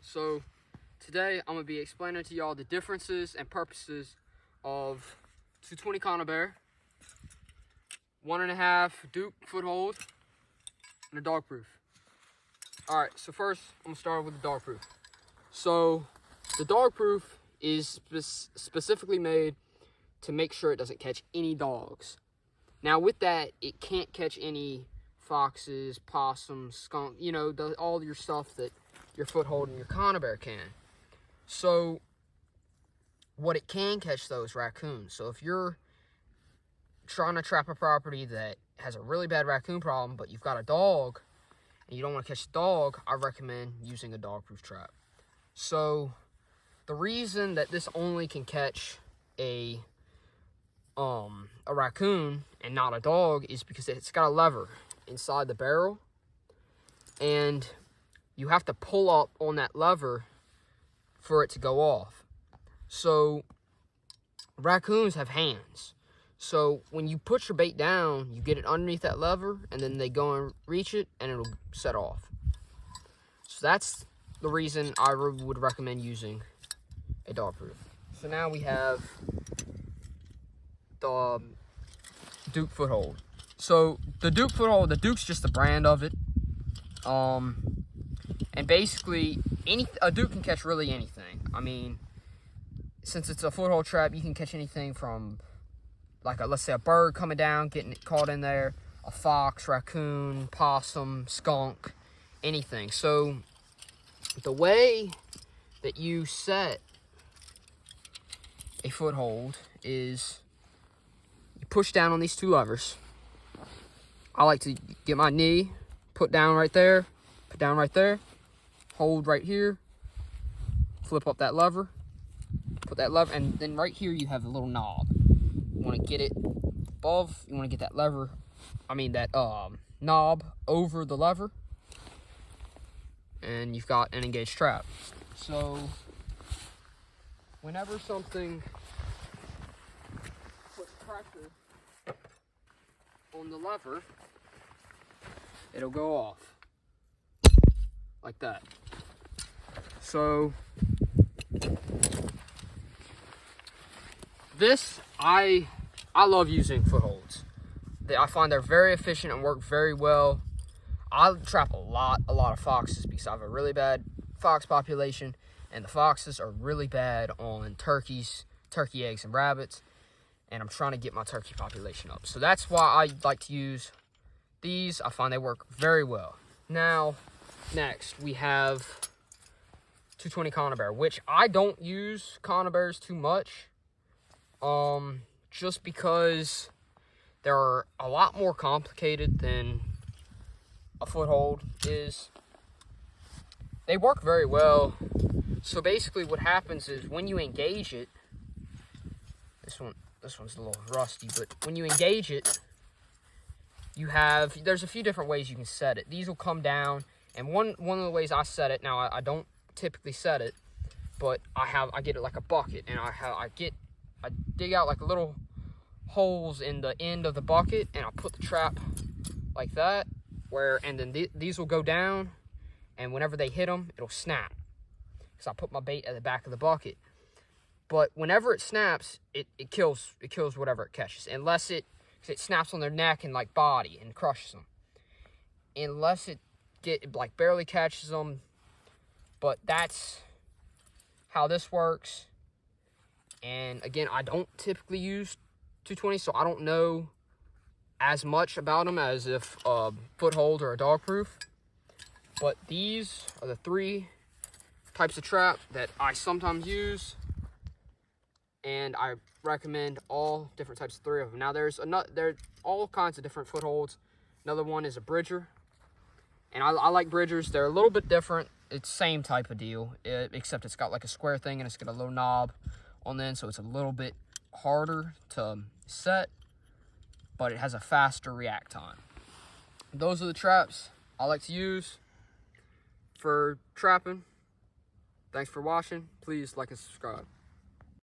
So today I'm going to be explaining to y'all the differences and purposes of 220 Conibear, 1.5 Duke foothold, and a dog proof. Alright, so first I'm going to start with the dog proof. So the dog proof is specifically made to make sure it doesn't catch any dogs. Now with that, it can't catch any foxes, possums, skunk, you know, all your stuff that your foothold and your Conibear can. So what it can catch though is raccoons. So if you're trying to trap a property that has a really bad raccoon problem, but you've got a dog and you don't want to catch the dog, I recommend using a dog proof trap. So the reason that this only can catch a raccoon and not a dog is because it's got a lever inside the barrel, and you have to pull up on that lever for it to go off. So raccoons have hands. So when you put your bait down, you get it underneath that lever, and then they go and reach it, and it'll set off. So that's the reason I would recommend using a dog proof. So now we have the Duke foothold. So the Duke foothold, the Duke's just the brand of it. And basically, a Duke can catch really anything. I mean, since it's a foothold trap, you can catch anything from, like, let's say a bird coming down, getting it caught in there, a fox, raccoon, possum, skunk, anything. So the way that you set a foothold is you push down on these two levers. I like to get my knee, put down right there, put down right there, hold right here, flip up that lever, put that lever, and then right here you have a little knob. You want to get it above, you want to get that lever, that knob over the lever, and you've got an engaged trap. So whenever something puts pressure on the lever, it'll go off like that. So this, I love using footholds. I find they're very efficient and work very well. I trap a lot of foxes because I have a really bad fox population, and the foxes are really bad on turkeys, turkey eggs, and rabbits, and I'm trying to get my turkey population up. So that's why I like to use these. I find they work very well. Now, next we have 220 Conibear, which I don't use Conibears too much, just because they're a lot more complicated than a foothold is. They work very well. So basically what happens is when you engage it, this one's a little rusty, but when you engage it, there's a few different ways you can set it. These will come down, and one of the ways I set it, now I don't typically set it, but I get it like a bucket, and I dig out like little holes in the end of the bucket, and I put the trap like that, and then these will go down, and whenever they hit them, it'll snap, because I put my bait at the back of the bucket. But whenever it snaps, it kills whatever it catches, unless it snaps on their neck and like body and crushes them. Unless it barely catches them. But that's how this works. And again, I don't typically use 220, so I don't know as much about them as if a foothold or a dog proof. But these are the three types of trap that I sometimes use, and I recommend all different types of three of them. Now there's all kinds of different footholds. Another one is a bridger, and I like bridgers. They're a little bit different. It's same type of deal, except it's got like a square thing, and it's got a little knob on the end, so it's a little bit harder to set, but it has a faster react time. Those are the traps I like to use for trapping. Thanks for watching. Please like and subscribe.